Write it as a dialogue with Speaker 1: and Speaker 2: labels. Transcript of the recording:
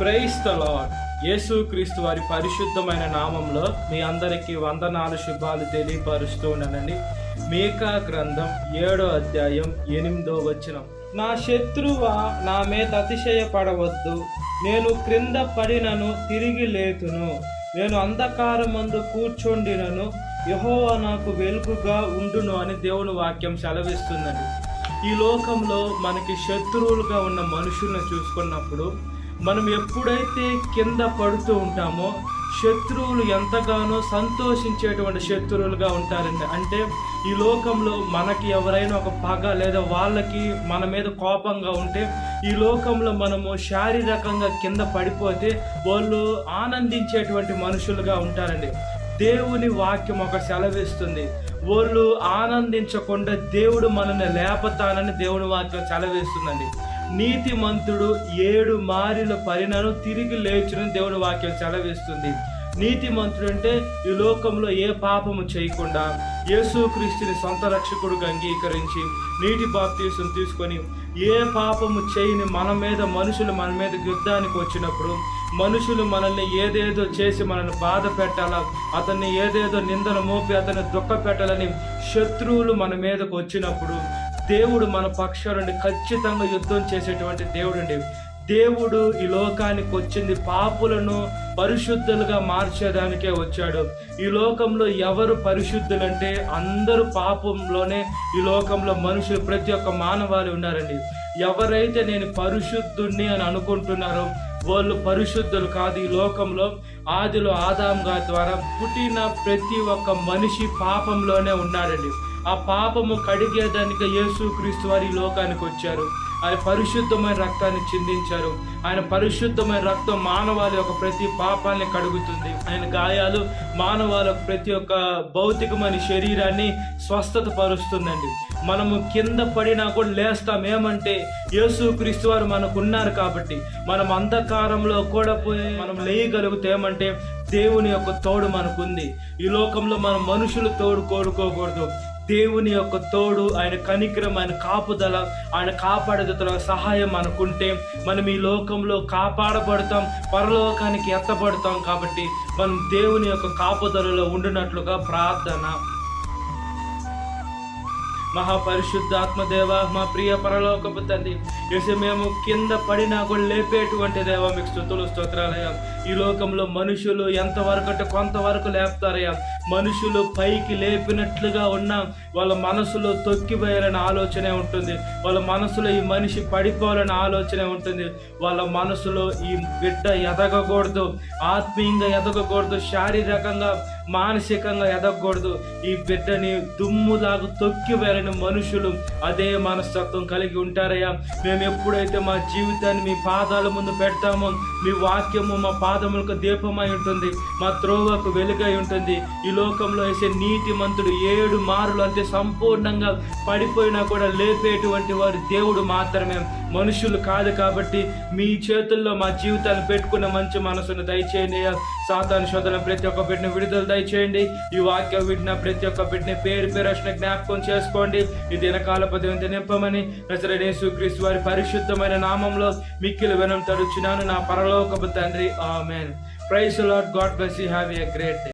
Speaker 1: Praise the lord. యేసుక్రీస్తు వారి పరిశుద్ధమైన నామంలో మీ అందరికీ వందనాలు, శుభాలు తెలియపరుస్తూ ఉన్నానండి. మీకా గ్రంథం 7వ అధ్యాయం 8వ వచనం. నా శత్రువా నా మీద అతిశయపడవద్దు, నేను క్రింద పడినను తిరిగి లేతును, నేను అంధకారమందు కూర్చొండినను యెహోవా నాకు వెలుగుగా ఉండును అని దేవుని వాక్యం సెలవిస్తుందండి. ఈ లోకంలో మనకి శత్రువులుగా ఉన్న మనుషులను చూసుకున్నప్పుడు మనం ఎప్పుడైతే కింద పడుతూ ఉంటామో శత్రువులు ఎంతగానో సంతోషించేటువంటి శత్రువులుగా ఉంటారండి. అంటే ఈ లోకంలో మనకి ఎవరైనా ఒక పగ లేదా వాళ్ళకి మన మీద కోపంగా ఉంటే ఈ లోకంలో మనము శారీరకంగా కింద పడిపోతే వాళ్ళు ఆనందించేటువంటి మనుషులుగా ఉంటారండి. దేవుని వాక్యం ఒక సెలవిస్తుంది, వాళ్ళు ఆనందించకుండా దేవుడు మనల్ని లేపతానని దేవుని వాక్యం సెలవిస్తుందండి. నీతిమంతుడు 7 మారులు పడినను తిరిగి లేచునని దేవుని వాక్యం సెలవిస్తుంది. నీతిమంతుడు అంటే ఈ లోకంలో ఏ పాపము చేయకుండా యేసుక్రీస్తుని సొంత రక్షకుడుగా అంగీకరించి నీటి బాప్తీసం తీసుకొని ఏ పాపము చేయని మనుషులు మన మీద యుద్ధానికి వచ్చినప్పుడు మనుషులు మనల్ని ఏదేదో చేసి మనల్ని బాధ పెట్టాలా, అతన్ని ఏదేదో నిందన మోపి అతన్ని దుఃఖ పెట్టాలని శత్రువులు మన మీదకు వచ్చినప్పుడు దేవుడు మన పక్షాల నుండి ఖచ్చితంగా యుద్ధం చేసేటువంటి దేవుడు. దేవుడు ఈ లోకానికి వచ్చింది పాపులను పరిశుద్ధులుగా మార్చేదానికే వచ్చాడు. ఈ లోకంలో ఎవరు పరిశుద్ధులంటే అందరూ పాపంలోనే ఈ లోకంలో మనుషులు ప్రతి ఒక్క మానవాళి ఉన్నారండి. ఎవరైతే నేను పరిశుద్ధుణ్ణి అని అనుకుంటున్నారో వాళ్ళు పరిశుద్ధులు కాదు. ఈ లోకంలో ఆదిలో ఆదాం గారి ద్వారా పుట్టిన ప్రతి ఒక్క మనిషి పాపంలోనే ఉన్నాడండి. ఆ పాపము కడిగేదానికి యేసుక్రీస్తు వారి ఈ లోకానికి వచ్చారు. ఆయన పరిశుద్ధమైన రక్తాన్ని చిందించారు. ఆయన పరిశుద్ధమైన రక్తం మానవాళి యొక్క ప్రతి పాపాన్ని కడుగుతుంది. ఆయన గాయాలు మానవాళి ప్రతి ఒక్క భౌతికమైన శరీరాన్ని స్వస్థత పరుస్తుందండి. మనము కింద పడినా కూడా లేస్తాం. ఏమంటే యేసుక్రీస్తు వారు మనకు ఉన్నారు కాబట్టి. మనం అంధకారంలో కూడా పోయి మనం లేయగలిగితే ఏమంటే దేవుని యొక్క తోడు మనకుంది. ఈ లోకంలో మనం మనుషులు తోడు కోరుకోకూడదు. దేవుని యొక్క తోడు, ఆయన కనికరం, ఆయన కాపుదల, ఆయన కాపాడేదల సహాయం మనకుంటే మనం ఈ లోకంలో కాపాడబడతాం, పరలోకానికి ఎత్తబడతాం. కాబట్టి మనం దేవుని యొక్క కాపుదలలో ఉండినట్లుగా ప్రార్థన. మహాపరిశుద్ధాత్మదేవ, మా ప్రియ పరలోకపు తండ్రి, యేసు మేము కింద పడినా కూడా లేపేటువంటి దేవ మీకు స్తుతులు స్తోత్రాలయ్యా. ఈ లోకంలో మనుషులు ఎంతవరకు అంటే కొంతవరకు లేపుతారయ్యా. మనుషులు పైకి లేపినట్లుగా ఉన్నా వాళ్ళ మనసులో తొక్కిపోయాలని ఆలోచనే ఉంటుంది. వాళ్ళ మనసులో ఈ మనిషి పడిపోవాలని ఆలోచనే ఉంటుంది. వాళ్ళ మనసులో ఈ బిడ్డ ఎదగకూడదు, ఆత్మీయంగా ఎదగకూడదు, శారీరకంగా మానసికంగా ఎదగకూడదు, ఈ బిడ్డని దుమ్ములాగా తొక్కిపోయాలని మనుషులు అదే మనస్తత్వం కలిగి ఉంటారయ్యా. మేము ఎప్పుడైతే మా జీవితాన్ని మీ పాదాల ముందు పెడతామో మీ వాక్యము మా పాదములకు దీపమై ఉంటుంది, మా త్రోవకు వెలుగై ఉంటుంది. ఈ లోకంలో వేసే నీతిమంతుడు 7 మారులు అంటే సంపూర్ణంగా పడిపోయినా కూడా లేపేటువంటి వారు దేవుడు మాత్రమే, మనుషులు కాదు. కాబట్టి మీ చేతుల్లో మా జీవితాన్ని పెట్టుకున్న మంచి మనసును దయచేయండి. సాతాను శోధన ప్రతి ఒక్క బిడ్డను విడుదల దయచేయండి. ఈ వాక్యం వింటున్న ప్రతి ఒక్క బిడ్డని పేరు పేరు జ్ఞాపకం చేసుకోండి. ఈ దినకాల పదవింత నింపమని నజరేయుడైన యేసుక్రీస్తు వారి పరిశుద్ధమైన నామంలో మిక్కిలి వినయం తడుచున్నాను నా పరలోకపు తండ్రి. Amen. Praise the lord. God bless you. Have a great day.